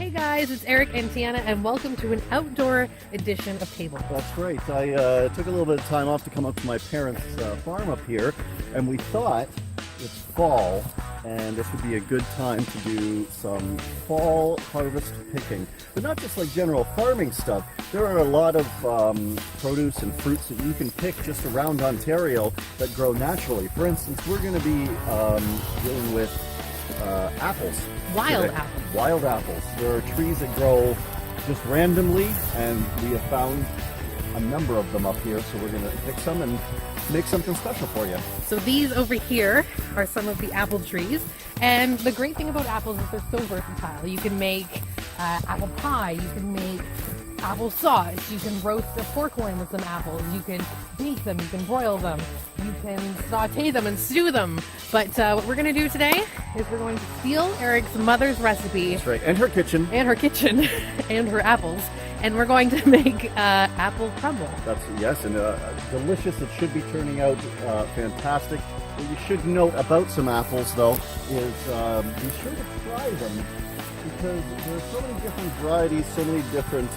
Hey guys, it's Erik and Tianna, and welcome to an outdoor edition of Table. That's right. I took a little bit of time off to come up to my parents' farm up here, and we thought it's fall, and this would be a good time to do some fall harvest picking. But not just like general farming stuff. There are a lot of produce and fruits that you can pick just around Ontario that grow naturally. For instance, we're going to be dealing with apples. Wild apples. Wild apples. There are trees that grow just randomly, and we have found a number of them up here, so we're going to pick some and make something special for you. So these over here are some of the apple trees, and the great thing about apples is they're so versatile. You can make apple pie, you can make apple sauce, you can roast a pork loin with some apples, you can bake them, you can broil them, you can saute them and stew them. But what we're going to do today is we're going to steal Erik's mother's recipe. That's right, and her kitchen. And her kitchen, and her apples, and we're going to make apple crumble. Yes, and delicious. It should be turning out fantastic. What you should note about some apples, though, is be sure to try them, because there are so many different varieties, so many different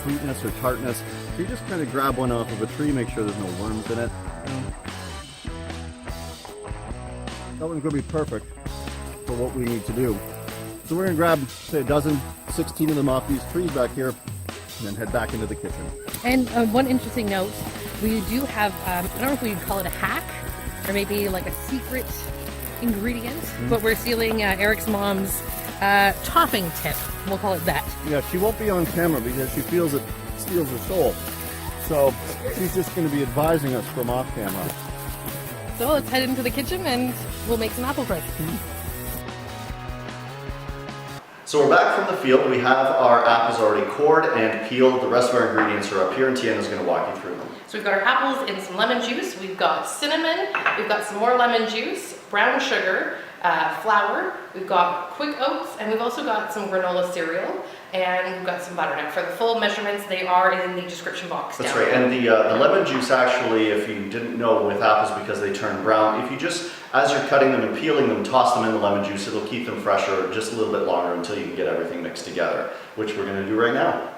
sweetness or tartness. So you just kind of grab one off of a tree, make sure there's no worms in it. That one's going to be perfect for what we need to do. So we're going to grab, say, a dozen, 16 of them off these trees back here, and then head back into the kitchen. And one interesting note, we do have, I don't know if we'd call it a hack, or maybe like a secret ingredient, but we're stealing Erik's mom's topping tip. We'll call it that. Yeah, she won't be on camera because she feels it steals her soul. So she's just going to be advising us from off camera. So let's head into the kitchen and we'll make some apple crisp. So we're back from the field. We have our apples already cored and peeled. The rest of our ingredients are up here, and Tianna's going to walk you through them. So we've got our apples in some lemon juice, we've got cinnamon, we've got some more lemon juice, brown sugar, flour, we've got quick oats, and we've also got some granola cereal, and we've got some butter. Now for the full measurements, they are in the description box. That's right, and the lemon juice actually, if you didn't know with apples because they turn brown, if you just, as you're cutting them and peeling them, toss them in the lemon juice, it'll keep them fresher just a little bit longer until you can get everything mixed together, which we're going to do right now.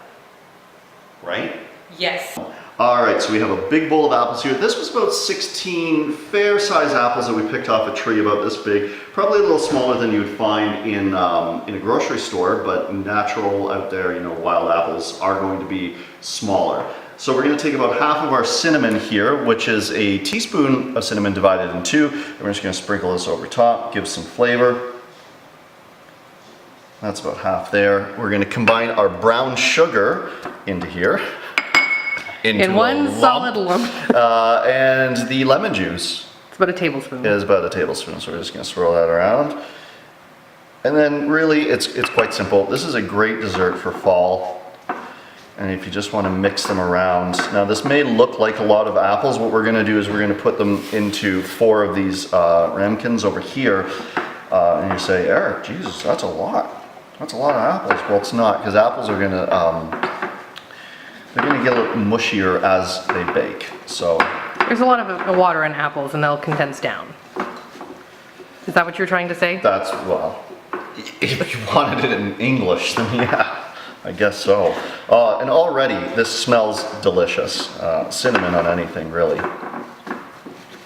Right? Yes. Alright, so we have a big bowl of apples here. This was about 16 fair-sized apples that we picked off a tree about this big. Probably a little smaller than you would find in a grocery store, but natural out there, you know, wild apples are going to be smaller. So we're going to take about half of our cinnamon here, which is a teaspoon of cinnamon divided in two. And we're just going to sprinkle this over top, give some flavor. That's about half there. We're going to combine our brown sugar into here. In one solid lump. And the lemon juice. It's about a tablespoon. Is about a tablespoon, so we're just going to swirl that around. And then really, it's quite simple. This is a great dessert for fall. And if you just want to mix them around. Now this may look like a lot of apples. What we're going to do is we're going to put them into 4 of these ramekins over here. And you say, Erik, Jesus, that's a lot. That's a lot of apples. Well, it's not, because apples are going to... they're going to get a little mushier as they bake, so... There's a lot of water in apples and they'll condense down. Is that what you're trying to say? That's, well, if you wanted it in English, then yeah, I guess so. And already, this smells delicious. Cinnamon on anything, really.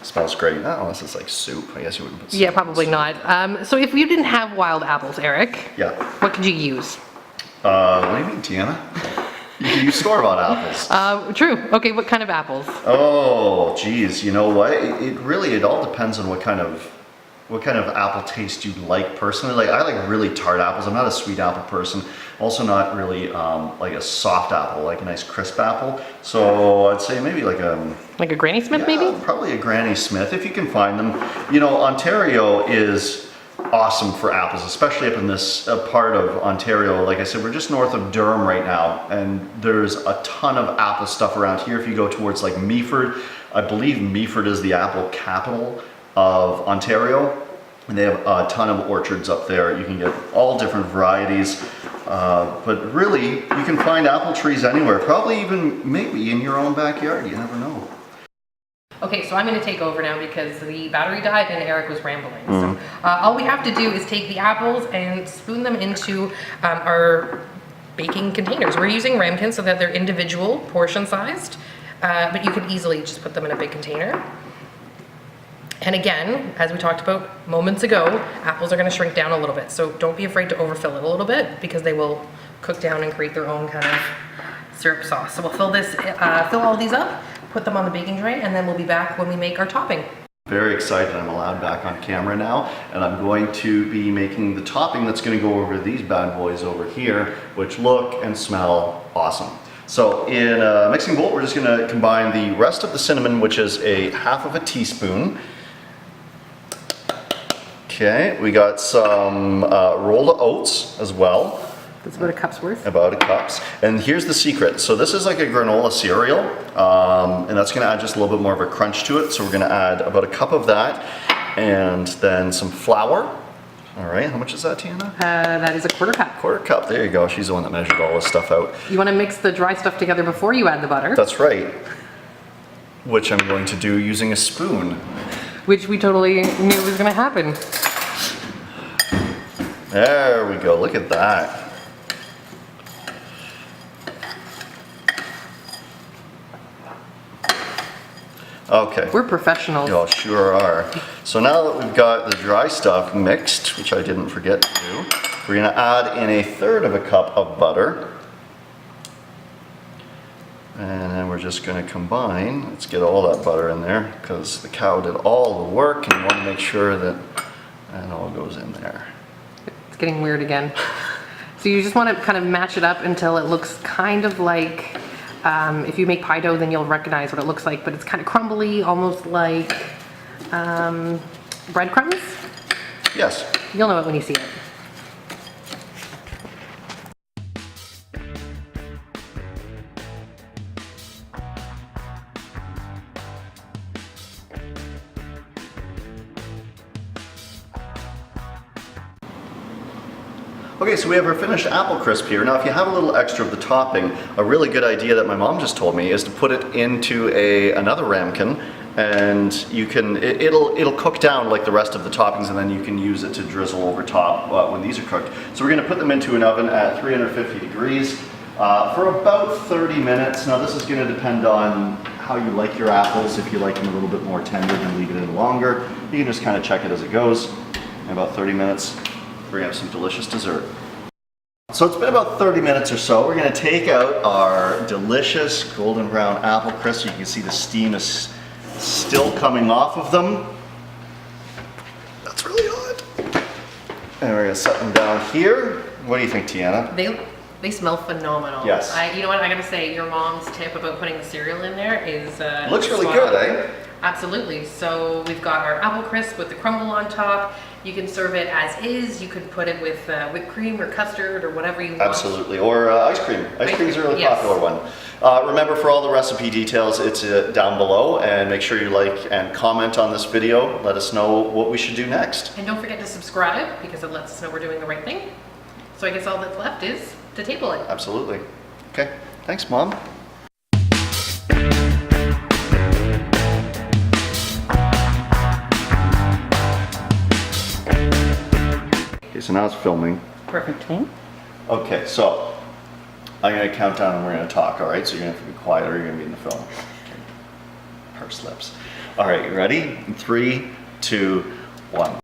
Smells great. Oh, this is like soup. I guess you wouldn't put soup. Yeah, probably not. So if you didn't have wild apples, Erik, yeah, what could you use? What do you mean, Tianna? You store-bought apples. True. Okay, what kind of apples? Oh, geez. You know what? It all depends on what kind of apple taste you like personally. Like I like really tart apples. I'm not a sweet apple person. Also not really like a soft apple, like a nice crisp apple. So I'd say maybe like a Granny Smith, yeah, maybe? Probably a Granny Smith if you can find them. You know, Ontario is awesome for apples, especially up in this part of Ontario. Like I said, we're just north of Durham right now, and there's a ton of apple stuff around here. If you go towards like Meaford, I believe Meaford is the apple capital of Ontario, and they have a ton of orchards up there. You can get all different varieties, but really, you can find apple trees anywhere, probably even maybe in your own backyard, you never know. Okay, so I'm going to take over now because the battery died and Eric was rambling. So all we have to do is take the apples and spoon them into our baking containers. We're using ramekins so that they're individual portion sized, but you could easily just put them in a big container. And again, as we talked about moments ago, apples are going to shrink down a little bit. So don't be afraid to overfill it a little bit because they will cook down and create their own kind of syrup sauce. So we'll fill all these up, put them on the baking tray, and then we'll be back when we make our topping. Very excited, I'm allowed back on camera now, and I'm going to be making the topping that's going to go over these bad boys over here, which look and smell awesome. So in a mixing bowl, we're just going to combine the rest of the cinnamon, which is a half of a teaspoon. Okay, we got some rolled oats as well. That's about a cup's worth. About a cup. And here's the secret. So this is like a granola cereal, and that's gonna add just a little bit more of a crunch to it. So we're gonna add about a cup of that, and then some flour. All right, how much is that, Tianna? That is a quarter cup. Quarter cup, there you go. She's the one that measured all this stuff out. You wanna mix the dry stuff together before you add the butter. That's right. Which I'm going to do using a spoon. Which we totally knew was gonna happen. There we go, look at that. Okay. We're professionals. Y'all sure are. So now that we've got the dry stuff mixed, which I didn't forget to do, we're gonna add in 1/3 of a cup of butter. And then we're just gonna combine. Let's get all that butter in there because the cow did all the work and you wanna make sure that it all goes in there. It's getting weird again. So you just wanna kind of mash it up until it looks kind of like, if you make pie dough, then you'll recognize what it looks like, but it's kind of crumbly, almost like breadcrumbs. Yes. You'll know it when you see it. Okay, so we have our finished apple crisp here. Now if you have a little extra of the topping, a really good idea that my mom just told me is to put it into another ramekin, and you can, it'll cook down like the rest of the toppings, and then you can use it to drizzle over top when these are cooked. So we're gonna put them into an oven at 350 degrees for about 30 minutes. Now this is gonna depend on how you like your apples. If you like them a little bit more tender, then leave it in longer. You can just kind of check it as it goes. In about 30 minutes, we're gonna have some delicious dessert. So it's been about 30 minutes or so. We're gonna take out our delicious golden brown apple crisp. You can see the steam is still coming off of them. That's really hot. And we're gonna set them down here. What do you think, Tianna? They smell phenomenal. Yes. You know what, I gotta say, your mom's tip about putting the cereal in there is Looks really good, eh? Absolutely. So we've got our apple crisp with the crumble on top. You can serve it as is. You could put it with whipped cream or custard or whatever you want. Absolutely, or ice cream. Ice cream is a really popular one. Remember, for all the recipe details, it's down below, and make sure you like and comment on this video. Let us know what we should do next. And don't forget to subscribe because it lets us know we're doing the right thing. So I guess all that's left is to table it. Absolutely. Okay, thanks, Mom. Okay, so now it's filming. Perfect. Okay, so I'm gonna count down and we're gonna talk, all right? So you're gonna have to be quiet or you're gonna be in the film. Okay. Purse lips. All right, you ready? 3, 2, 1.